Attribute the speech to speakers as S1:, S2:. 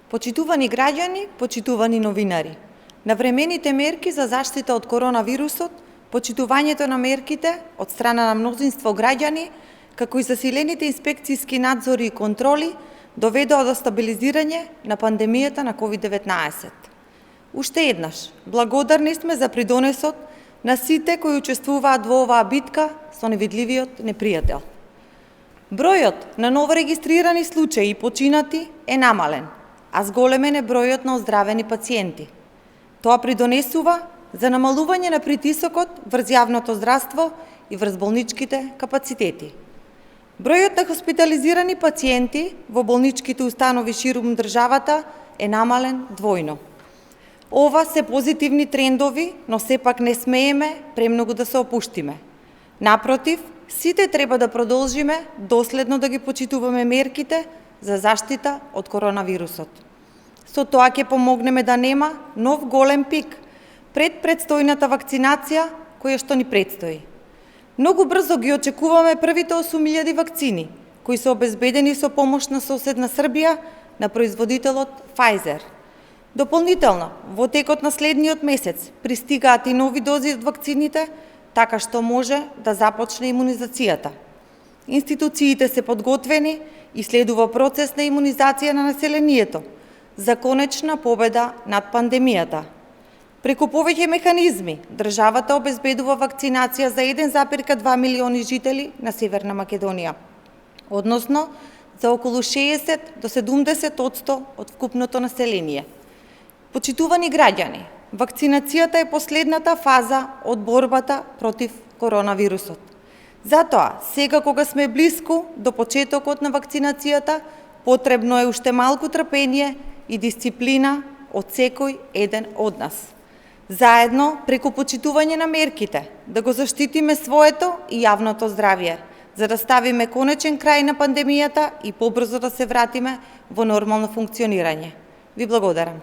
S1: Почитувани граѓани, почитувани новинари. Навремените мерки за заштита од коронавирусот, почитувањето на мерките од страна на мнозинство граѓани, како и засилените инспекцијски надзори и контроли, доведоа до стабилизирање на пандемијата на COVID-19. Уште еднаш, благодарни сме за придонесот на сите кои учествуваат во оваа битка со невидливиот непријател. Бројот на новорегистрирани случаи и починати е намален, а зголемен е бројот на оздравени пациенти. Тоа придонесува за намалување на притисокот врз јавното здравство и врз болничките капацитети. Бројот на хоспитализирани пациенти во болничките установи ширум државата е намален двојно. Ова се позитивни трендови, но сепак не смееме премногу да се опуштиме. Напротив, сите треба да продолжиме доследно да ги почитуваме мерките за заштита од коронавирусот. Со тоа ќе помогнеме да нема нов голем пик пред предстојната вакцинација која што ни предстои. Многу брзо ги очекуваме првите 8.000 вакцини, кои се обезбедени со помош на соседна Србија на производителот Pfizer. Дополнително, во текот на следниот месец пристигаат и нови дози од вакцините, така што може да започне имунизацијата. Институциите се подготвени и следува процес на имунизација на населението за конечна победа над пандемијата. Преку повеќе механизми, државата обезбедува вакцинација за 1,2 милиони жители на Северна Македонија, односно за околу 60 до 70% од вкупното население. Почитувани граѓани, вакцинацијата е последната фаза од борбата против коронавирусот. Затоа, сега кога сме близко до почетокот на вакцинацијата, потребно е уште малку трпение и дисциплина од секој еден од нас. Заедно, преку почитување на мерките, да го заштитиме своето и јавното здравје, за да ставиме конечен крај на пандемијата и побрзо да се вратиме во нормално функционирање. Ви благодарам.